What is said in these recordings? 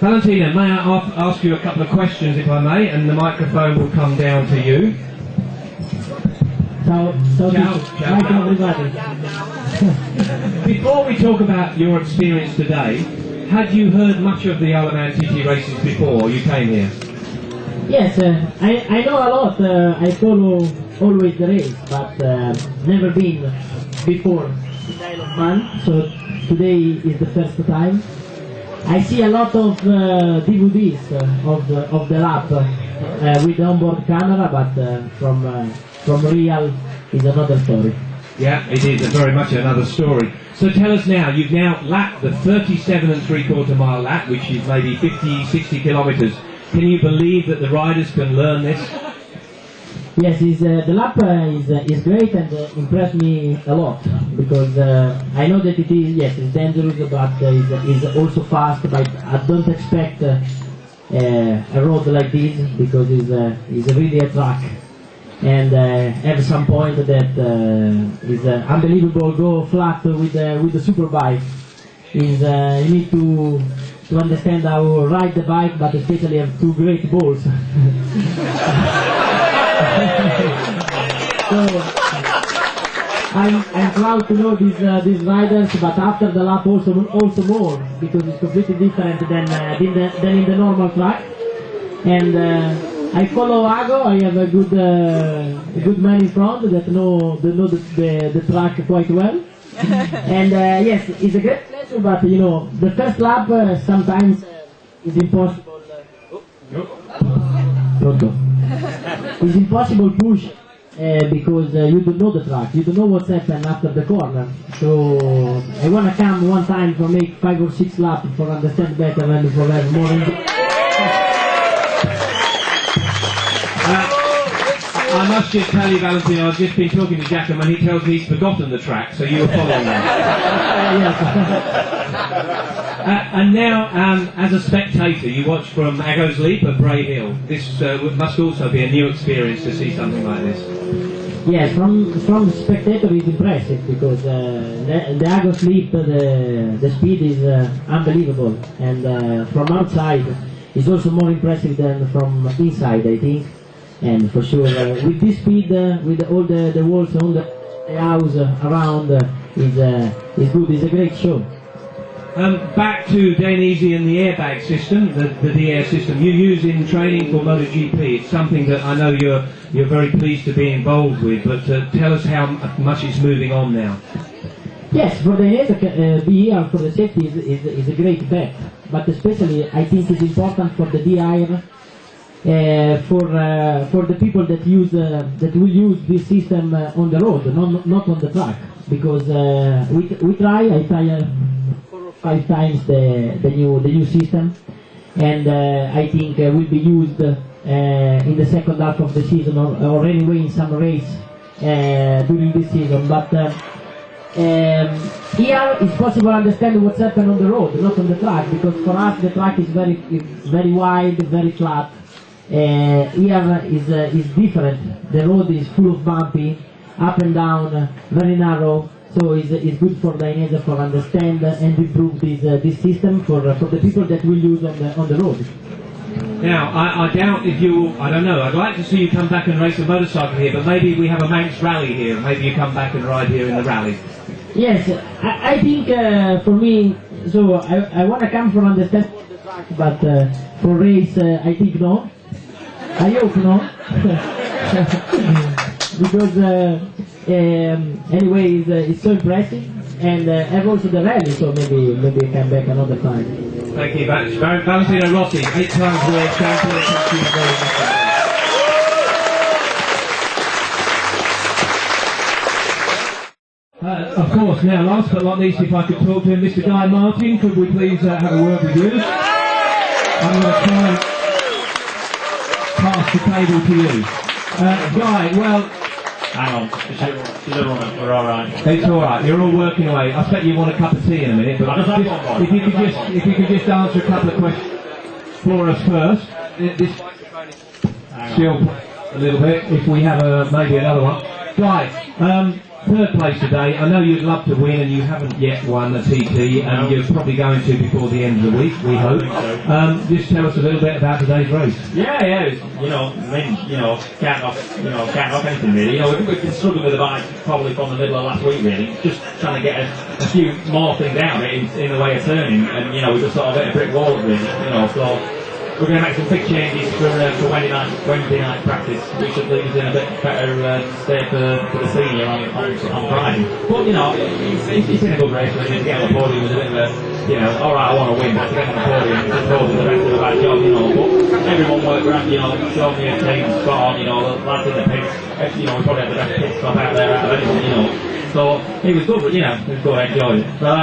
Valentino, may I ask you a couple of questions, if I may, and the microphone will come down to you. Ciao, everybody. Before we talk about your experience today, had you heard much of the Alemán TT races before you came here? Yes, I know a lot. I follow always the race, but never been before the Isle of Man, so today is the first time. I see a lot of DVDs of the lap with the onboard camera, but from real is another story. Yeah, it is very much another story. So tell us now, you've now lapped the 37 3/4 mile lap, which is maybe 50, 60 kilometres. Can you believe that the riders can learn this? Yes, the lap is great and impressed me a lot, because I know that it's dangerous, but it's also fast, but I don't expect a road like this, because it's really a track. And at some point that is unbelievable, go flat with the super bike. You need to understand how to ride the bike, but especially have two great balls. So I'm proud to know these riders, but after the lap also more, because it's completely different than in the normal track. And I follow Ago. I have a good man in front that know the track quite well. And yes, it's a great pleasure, but you know, the first lap sometimes is impossible. It's impossible push because you don't know the track, you don't know what's happened after the corner. So I want to come one time for make 5 or 6 laps for understand better and for have more. I must just tell you, Valentino, I've just been talking to Giacomo and he tells me he's forgotten the track, so you were following that. And now, as a spectator, you watch from Ago's Leap at Bray Hill. This must also be a new experience to see something like this. Yes, from spectator is impressive, because the Ago's Leap, the speed is unbelievable, and from outside is also more impressive than from inside, I think. And for sure, with this speed, with all the walls on the house around, is good. It's a great show. Back to Dianese and the airbag system, the D-Air system you use in training for MotoGP. It's something that I know you're very pleased to be involved with. But tell us how much it's moving on now. Yes, for the Dianese, be here for the safety is a great bet. But especially, I think it's important for the DIR. For the people that will use this system on the road, not on the track, because I try 4 or 5 times the new system, and I think will be used in the second half of the season, or anyway in some race during this season. But here it's possible to understand what's happened on the road, not on the track, because for us the track is very wide, very flat. Here is different. The road is full of bumpy, up and down, very narrow. So it's good for Dianese for understand and improve this system for the people that will use on the road. Now, I doubt if I don't know, I'd like to see you come back and race a motorcycle here, but maybe we have a Manx rally here. Maybe you come back and ride here in the rally. Yes, I think for me, so I want to come for understand the track, but for race, I think no. I hope no, because anyway, it's so impressive, and have also the rally, so maybe I come back another time. Thank you very much. Valentino Rossi, 8 times world champion. Thank you very much. Of course, now last but not least, if I could talk to him, Mr. Guy Martin, could we please have a word with you? I'm going to try and pass the table to you. Guy, well... Hang on, we're alright. It's alright, you're all working away. I bet you want a cup of tea in a minute, but if you could just answer a couple of questions for us first. This still a little bit, if we have maybe another one. Guy, third place today. I know you'd love to win, and you haven't yet won a TT, and you're probably going to before the end of the week, we hope. Just tell us a little bit about today's race. Yeah, it was, can't knock anything really. We've been struggling with the bike probably from the middle of last week really, just trying to get a few more things out of it in the way of turning, and we just sort of hit a brick wall really, so we're going to make some big changes for Wednesday night practice, which should leave us in a bit better state for the senior on Friday. But it's been a good race really. To get on the podium was a bit of a alright, I want to win, but to get on the podium, it's probably the rest of the bad job, but everyone worked around, showed me a team spot on, the lads in the pits, we probably had the best pit stop out there out of anyone, So it was good, but it was good, I enjoyed it. But I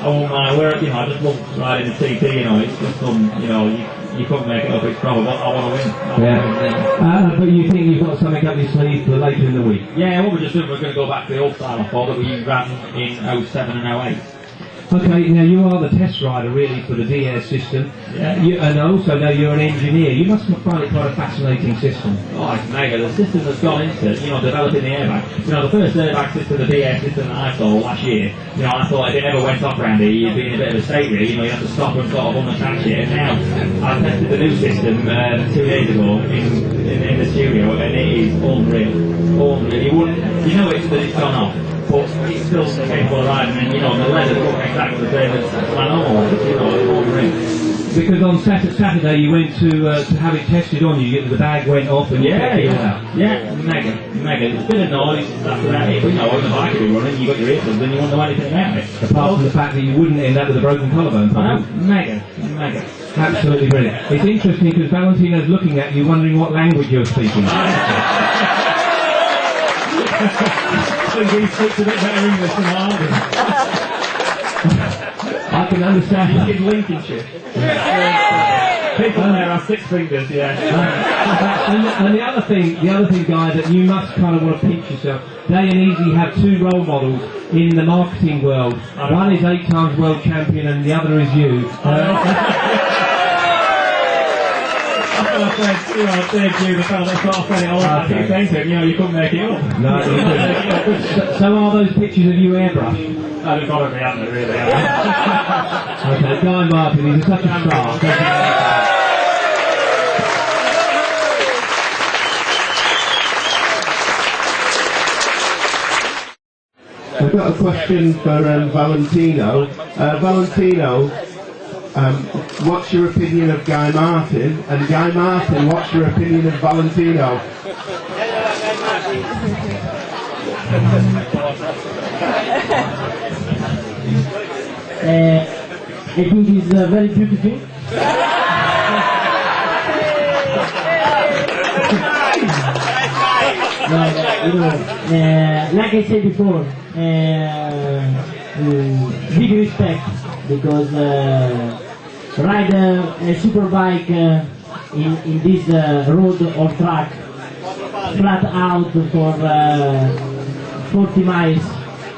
won't mind, I just love riding the TT, it's just fun, you couldn't make it up, it's probably, but I want to win. But you think you've got something up your sleeve for later in the week? Yeah, what we're just doing, we're going to go back to the old style I thought that we ran in 07 and 08. Okay, now you are the test rider really for the Dianese system, and I also know you're an engineer. You must find it quite a fascinating system. Oh, it's mega. The system that's gone into it, developing the airbag. The first airbag system, the Dianese system that I saw last year, I thought if it ever went off around here, you'd be in a bit of a state really, you have to stop and sort of unattach it. And now, I tested the new system 2 days ago in the studio, and it is unreal. Unreal. It's gone off. But it's still capable of riding, and the leather looks exactly the same as my normal one, Because on Saturday you went to have it tested on you, the bag went off and you kept it out. Yeah, mega. There's a bit of noise, that's about it. But on the bike you're running, you got your earphones, then you won't know anything about it. Apart from the fact that you wouldn't end up with a broken collarbone. Mega. Absolutely brilliant. It's interesting because Valentino's looking at you wondering what language you're speaking. I think he speaks a bit better English than I do. I can understand that. He's in Lincolnshire. People there have 6 fingers, and the other thing, guy, that you must kind of want to pinch yourself. Dianese have 2 role models in the marketing world. One is 8 times world champion, and the other is you. Thank you, the fellow that sort of said it all. I keep saying to him, you couldn't make it up. No, you couldn't. So are those pictures of you airbrushed? I don't know if they haven't really. Okay, Guy Martin, he's such a star. I've got a question for Valentino. Valentino, what's your opinion of Guy Martin? And Guy Martin, what's your opinion of Valentino? I think it's very beautiful. Like I said before, big respect, because ride a super bike in this road or track flat out for 40 miles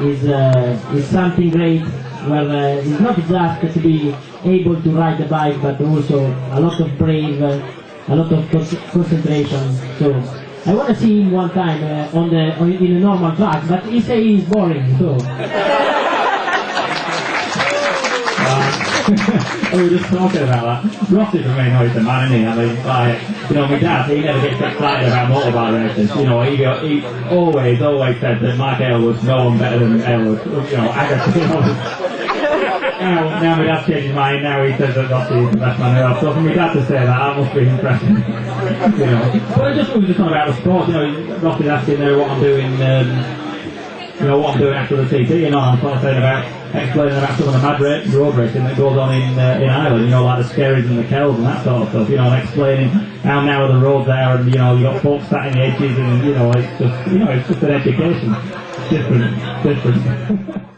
is something great, where it's not just to be able to ride the bike, but also a lot of brave, a lot of concentration. So I want to see him one time in a normal track, but he say he's boring. So. We were just talking about that. Rossi for me knows the man, isn't he? I mean, my dad, he never gets excited about motorbike races. He always said that Mike Aylward's no one better than Aylward. Now my dad's changed his mind, now he says that Rossi is the best man ever. So for my dad to say that must be impressive. But we were just talking about the sport, Rossi's asking there what I'm doing, what I'm doing after the TT, I'm sort of saying explaining about some of the mad road racing that goes on in Ireland, like the Skerries and the Kells and that sort of stuff, and explaining how narrow the roads are, and you've got folks sat in the edges, and it's just an education. Different.